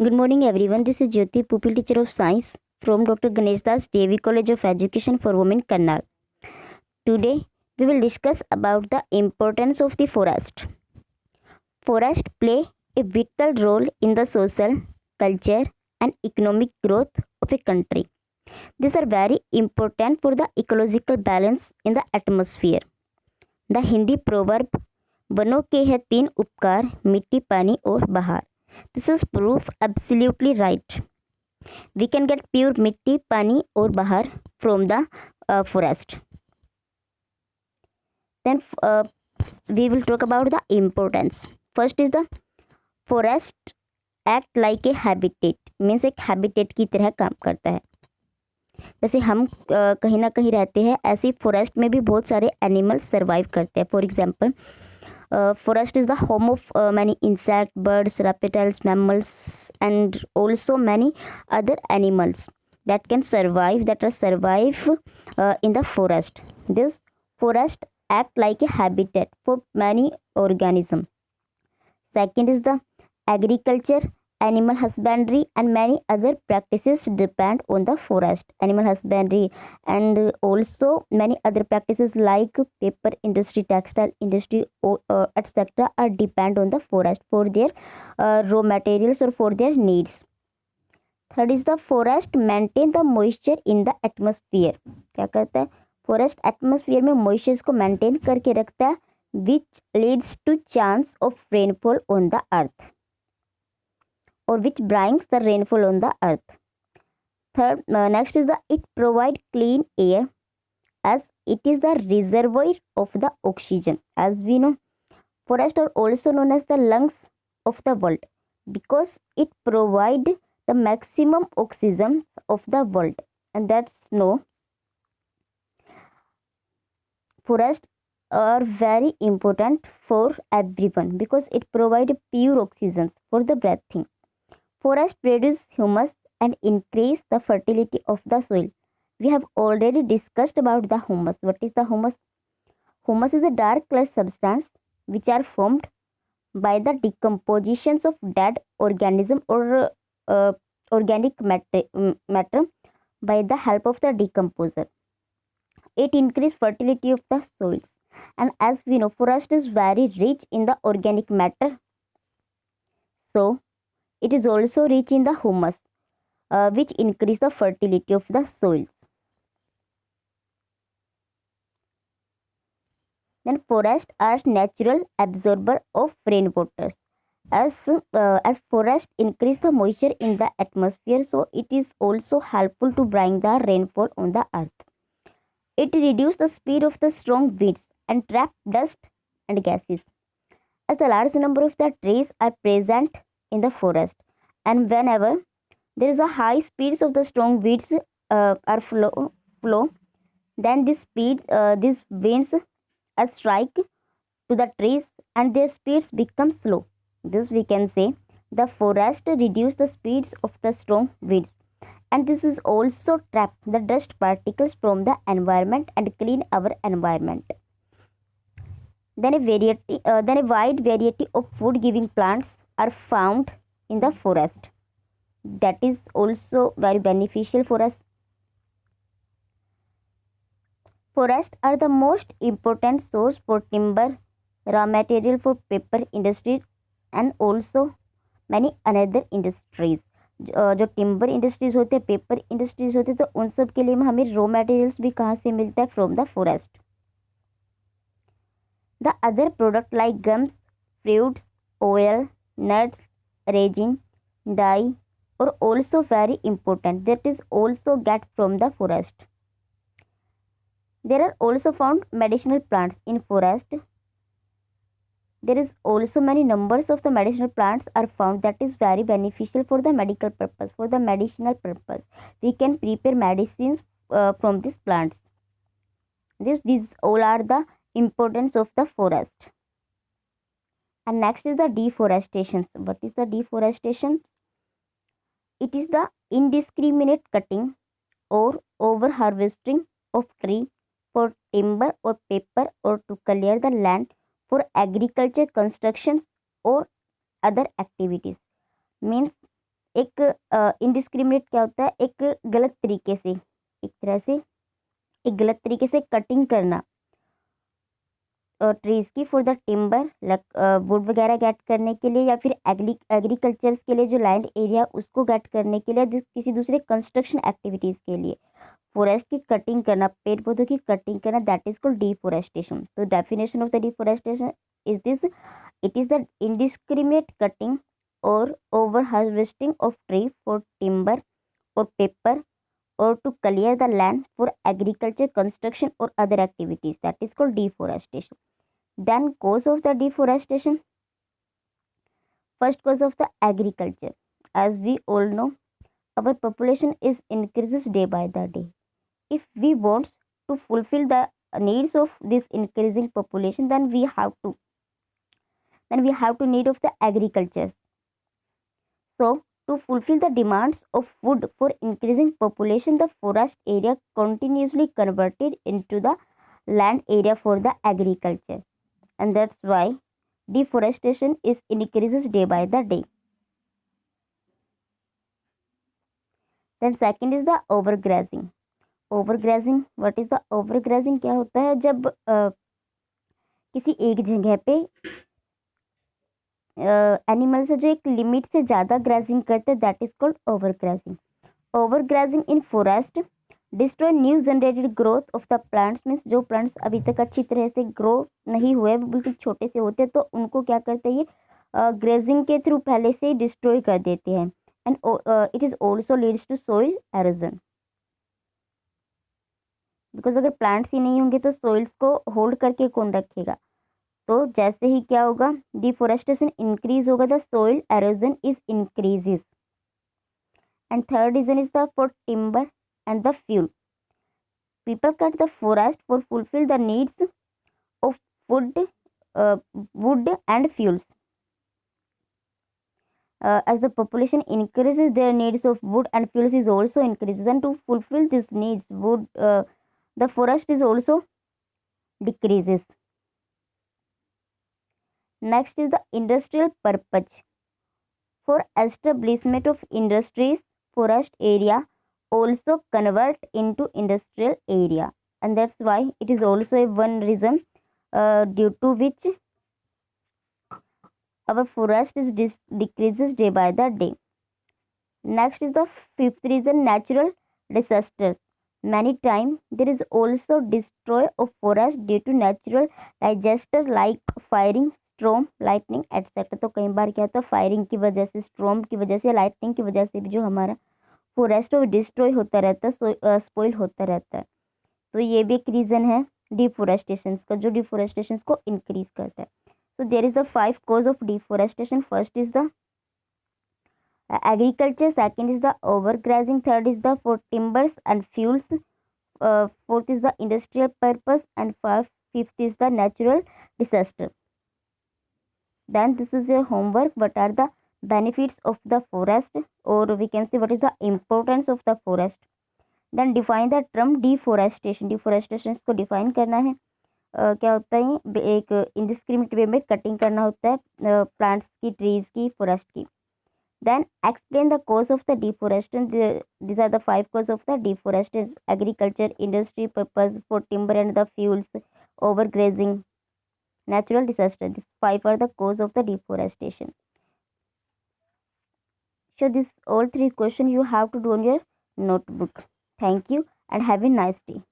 Good morning, everyone. This is Jyoti, pupil teacher of science from Dr. Ganesh Das JV College of Education for Women, Karnal. Today, we will discuss about the importance of the forest. Forest play a vital role in the social, culture, and economic growth of a country. These are very important for the ecological balance in the atmosphere. The Hindi proverb वनों के है तीन उपकार मिट्टी पानी और बहार. This is proof absolutely right. We can get pure mitti, pani or bahar from the forest. Then we will talk about the importance. First is the forest act like a habitat, means एक habitat की तरह काम करता है. जैसे हम कहीं ना कहीं रहते हैं, ऐसे फॉरेस्ट में भी बहुत सारे एनिमल्स सर्वाइव करते हैं. For example, forest is the home of many insects, birds, reptiles, mammals, and also many other animals that are survive in the forest. This forest act like a habitat for many organisms. Second is the agriculture, animal husbandry, and many other practices depend on the forest. Animal husbandry and also many other practices like paper industry, textile industry, etc. are depend on the forest for their raw materials or for their needs. Third is the forest maintain the moisture in the atmosphere. क्या करता है? Forest atmosphere में moisture को maintain करके रखता है, which leads to chance of rainfall on the earth, or which brings the rainfall on the earth. Third, next is the it provide clean air as it is the reservoir of the oxygen. As we know, forests are also known as the lungs of the world because it provide the maximum oxygen of the world, and that's no. Forests are very important for everyone because it provides pure oxygen for the breathing. Forests produce humus and increase the fertility of the soil. We have already discussed about the humus. What is the humus? Humus is a dark clay substance which are formed by the decompositions of dead organism or organic matter by the help of the decomposer. It increases fertility of the soils, and as we know, forest is very rich in the organic matter, so it is also rich in the humus, which increase the fertility of the soils. Then forests are natural absorber of rainwater. As forests increase the moisture in the atmosphere, so it is also helpful to bring the rainfall on the earth. It reduces the speed of the strong winds and trap dust and gases. As the large number of the trees are present in the forest, and whenever there is a high speeds of the strong winds are flow, then these winds strike to the trees and their speeds become slow. This we can say the forest reduce the speeds of the strong winds, and this is also trap the dust particles from the environment and clean our environment. Then a wide variety of food giving plants are found in the forest. That is also very beneficial for us. Forests are the most important source for timber, raw material for paper industry, and also many another industries. जो timber industries होते हैं, paper industries होते हैं, तो उन सब के लिए हमें रॉ मटेरियल्स भी कहाँ से मिलता है? From the forest. The other product like gums, fruits, oil, nuts, resin, dye are also very important. That is also get from the forest. There are also found medicinal plants in forest. There is also many numbers of the medicinal plants are found that is very beneficial for the medical purpose, for the medicinal purpose. We can prepare medicines from these plants. These all are the importance of the forest. And next is the deforestation. What is the deforestation? It is the indiscriminate cutting or over harvesting of tree for timber or paper or to clear the land for agriculture, construction or other activities. Means एक indiscriminate क्या होता है, एक गलत तरीके से, एक तरह से एक गलत तरीके से कटिंग करना ट्रीज की फॉर द टिम्बर, वुड वगैरह गेट करने के लिए, या फिर एग्रीकल्चर्स के लिए जो लैंड एरिया उसको गेट करने के लिए, किसी दूसरे कंस्ट्रक्शन एक्टिविटीज़ के लिए फॉरेस्ट की कटिंग करना, पेड़ पौधों की कटिंग करना, दैट इज कॉल्ड डिफोरेस्टेशन। तो definition of the deforestation is this, it is the indiscriminate cutting or over harvesting of tree for timber or paper or to clear the land for agriculture, construction or other activities, that is called deforestation. Then cause of the deforestation, first cause of the agriculture. As we all know, our population is increases day by the day. If we want to fulfill the needs of this increasing population, then we have to need of the agriculture. So to fulfill the demands of food for increasing population, the forest area continuously converted into the land area for the agriculture, and that's why deforestation is increases day by the day. Then second is the overgrazing. Overgrazing, what is the overgrazing? क्या होता है जब किसी एक जगह पे animals जो एक लिमिट से ज़्यादा ग्राजिंग करते हैं, that is called overgrazing. Overgrazing in forest destroy new generated growth of the plants, means जो प्लांट्स अभी तक अच्छी तरह से ग्रो नहीं हुए, वो बिल्कुल छोटे से होते हैं, तो उनको क्या करते हैं ये ग्रेजिंग के थ्रू पहले से ही डिस्ट्रॉय कर देते हैं. And it is also leads to soil erosion, because अगर प्लांट्स ही नहीं होंगे तो सोइल्स को होल्ड करके कौन रखेगा. तो जैसे ही क्या होगा, डिफोरेस्टेशन इंक्रीज होगा, the soil erosion is increases. And third reason is the for timber and the fuel. People cut the forest for fulfil the needs of food, wood and fuels. As the population increases, their needs of wood and fuels is also increases, and to fulfill these needs, the forest is also decreases. Next is the industrial purpose. For establishment of industries, forest area also convert into industrial area, and that's why it is also a one reason due to which our forest is decreases day by the day. Next is the fifth reason, natural disasters. Many times there is also destroy of forest due to natural disaster like firing, स्ट्रोम, lightning etcetera. तो कई बार क्या होता है, firing की वजह से, स्ट्रोम की वजह से, लाइटनिंग की वजह से भी जो हमारा फॉरेस्ट वो डिस्ट्रॉय होता रहता है, स्पॉइल होता रहता है. तो ये भी एक रीज़न है डिफोरेस्टेशन का, जो डिफोरेस्टेशन को इंक्रीज करता है. So there is the 5 cause of deforestation. First is the agriculture, second is the overgrazing, third is the for timbers and fuels, fourth is the industrial purpose, and fifth is the natural disaster. Then this is your homework. What are the benefits of the forest, or we can say what is the importance of the forest. Then define the term deforestation. Deforestation को define करना है. क्या होता है, एक indiscriminate वे में cutting करना होता है प्लांट्स की, ट्रीज की, फॉरेस्ट की. Then explain the cause of the deforestation. This are the 5 cause of the deforestation: agriculture, industry purpose, for timber and the fuels, overgrazing, natural disaster. These 5 are the cause of the deforestation. So this all 3 questions you have to do on your notebook. Thank you and have a nice day.